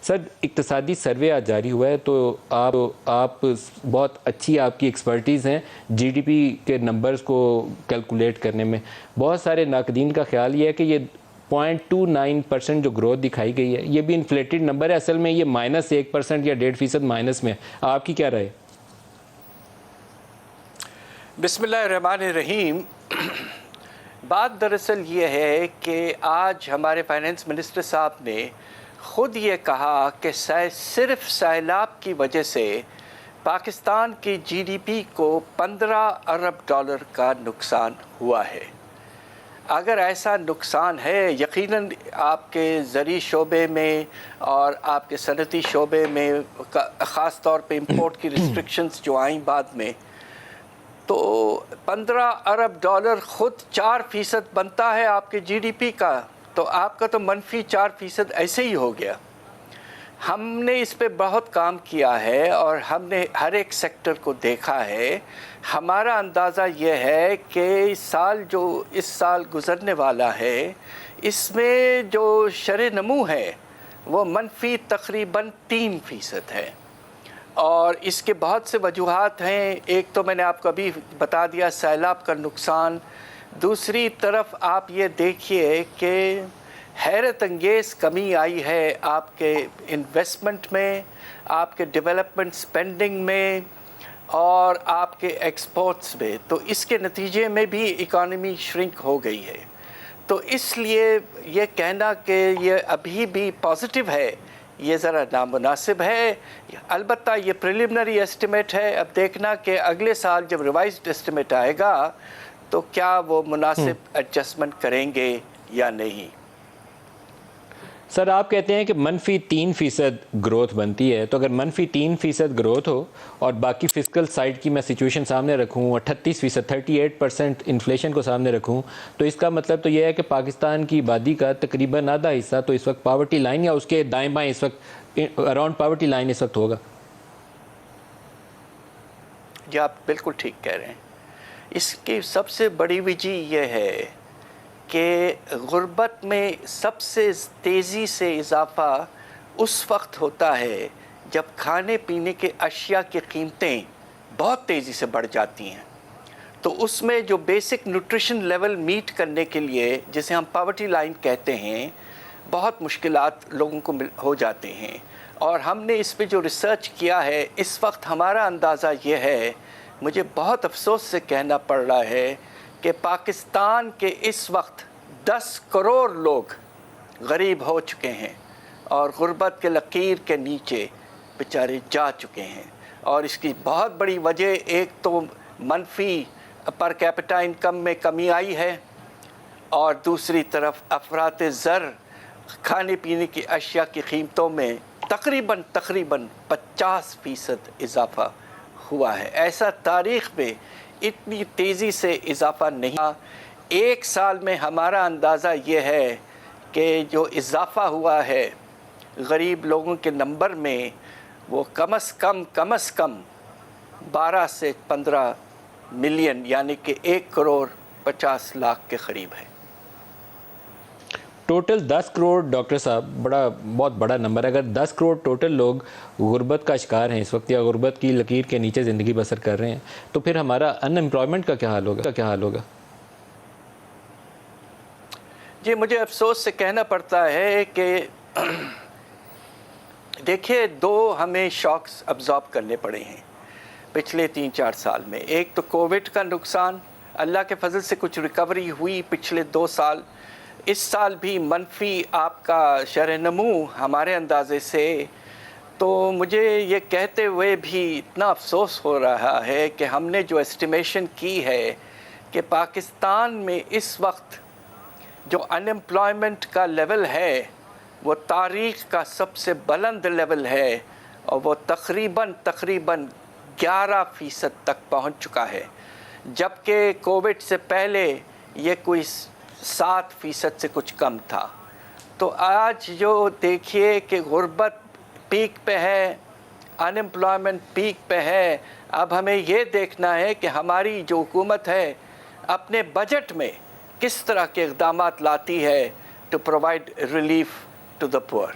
سر اقتصادی سروے آج جاری ہوا ہے، تو آپ بہت اچھی آپ کی ایکسپرٹیز ہیں جی ڈی پی کے نمبرز کو کیلکولیٹ کرنے میں. بہت سارے ناقدین کا خیال یہ ہے کہ یہ 0.29% جو گروتھ دکھائی گئی ہے یہ بھی انفلیٹڈ نمبر ہے، اصل میں یہ -1% یا 1.5% مائنس میں. آپ کی کیا رائے؟ بسم اللہ الرحمن الرحیم. بات دراصل یہ ہے کہ آج ہمارے فائنانس منسٹر صاحب نے خود یہ کہا کہ صرف سیلاب کی وجہ سے پاکستان کی جی ڈی پی کو $15 ارب کا نقصان ہوا ہے. اگر ایسا نقصان ہے، یقیناً آپ کے زرعی شعبے میں اور آپ کے صنعتی شعبے میں، خاص طور پہ امپورٹ کی ریسٹرکشنز جو آئیں بعد میں، تو $15 ارب خود 4% بنتا ہے آپ کے جی ڈی پی کا، تو آپ کا تو -4% ایسے ہی ہو گیا. ہم نے اس پہ بہت کام کیا ہے اور ہم نے ہر ایک سیکٹر کو دیکھا ہے. ہمارا اندازہ یہ ہے کہ اس سال گزرنے والا ہے، اس میں جو شرح نمو ہے وہ تقریباً -3% ہے. اور اس کے بہت سے وجوہات ہیں. ایک تو میں نے آپ کو ابھی بتا دیا، سیلاب کا نقصان. دوسری طرف آپ یہ دیکھیے کہ حیرت انگیز کمی آئی ہے آپ کے انویسٹمنٹ میں، آپ کے ڈیولپمنٹ سپینڈنگ میں اور آپ کے ایکسپورٹس میں. تو اس کے نتیجے میں بھی اکانومی شرنک ہو گئی ہے. تو اس لیے یہ کہنا کہ یہ ابھی بھی پازیٹیو ہے، یہ ذرا نامناسب ہے. البتہ یہ پریلیمنری ایسٹیمیٹ ہے. اب دیکھنا کہ اگلے سال جب ریوائزڈ ایسٹیمیٹ آئے گا تو کیا وہ مناسب ایڈجسٹمنٹ کریں گے یا نہیں. سر آپ کہتے ہیں کہ -3% گروتھ بنتی ہے، تو اگر -3% گروتھ ہو اور باقی فسکل سائڈ کی میں سچویشن سامنے رکھوں، 38%، 38% انفلیشن کو سامنے رکھوں، تو اس کا مطلب تو یہ ہے کہ پاکستان کی آبادی کا تقریباً آدھا حصہ تو اس وقت پاورٹی لائن یا اس کے دائیں بائیں اس وقت اراؤنڈ پاورٹی لائن اس وقت ہوگا. جی آپ بالکل ٹھیک کہہ رہے ہیں. اس کی سب سے بڑی وجہ یہ ہے کہ غربت میں سب سے تیزی سے اضافہ اس وقت ہوتا ہے جب کھانے پینے کے اشیاء کی قیمتیں بہت تیزی سے بڑھ جاتی ہیں. تو اس میں جو بیسک نیوٹریشن لیول میٹ کرنے کے لیے، جسے ہم پاورٹی لائن کہتے ہیں، بہت مشکلات لوگوں کو ہو جاتے ہیں. اور ہم نے اس پہ جو ریسرچ کیا ہے، اس وقت ہمارا اندازہ یہ ہے، مجھے بہت افسوس سے کہنا پڑ رہا ہے کہ پاکستان کے اس وقت 10 کروڑ لوگ غریب ہو چکے ہیں اور غربت کے لکیر کے نیچے بیچارے جا چکے ہیں. اور اس کی بہت بڑی وجہ ایک تو منفی پر کیپٹا انکم میں کمی آئی ہے، اور دوسری طرف افراط زر کھانے پینے کی اشیاء کی قیمتوں میں تقریباً 50% اضافہ ہوا ہے. ایسا تاریخ میں اتنی تیزی سے اضافہ نہیں. ایک سال میں ہمارا اندازہ یہ ہے کہ جو اضافہ ہوا ہے غریب لوگوں کے نمبر میں، وہ کم از کم 12 سے 15 ملین، یعنی کہ 1.50 کروڑ کے قریب ہے. ٹوٹل 10 کروڑ ڈاکٹر صاحب بہت بڑا نمبر ہے. اگر 10 کروڑ ٹوٹل لوگ غربت کا شکار ہیں اس وقت، یا غربت کی لکیر کے نیچے زندگی بسر کر رہے ہیں، تو پھر ہمارا ان امپلائمنٹ کا کیا حال ہوگا؟ جی مجھے افسوس سے کہنا پڑتا ہے کہ دیکھیے، 2 ہمیں شاکس ابزارب کرنے پڑے ہیں پچھلے 3-4 سال میں. ایک تو کووڈ کا نقصان، اللہ کے فضل سے کچھ ریکوری ہوئی پچھلے 2 سال. اس سال بھی منفی آپ کا شرح نمو ہمارے اندازے سے. تو مجھے یہ کہتے ہوئے بھی اتنا افسوس ہو رہا ہے کہ ہم نے جو اسٹیمیشن کی ہے کہ پاکستان میں اس وقت جو ان امپلائمنٹ کا لیول ہے وہ تاریخ کا سب سے بلند لیول ہے، اور وہ تقریباً 11% تک پہنچ چکا ہے، جبکہ کووڈ سے پہلے یہ کوئی 7% سے کچھ کم تھا. تو آج جو دیکھیے کہ غربت پیک پہ ہے، ان امپلائمنٹ پیک پہ ہے. اب ہمیں یہ دیکھنا ہے کہ ہماری جو حکومت ہے اپنے بجٹ میں کس طرح کے اقدامات لاتی ہے to provide relief to the پور.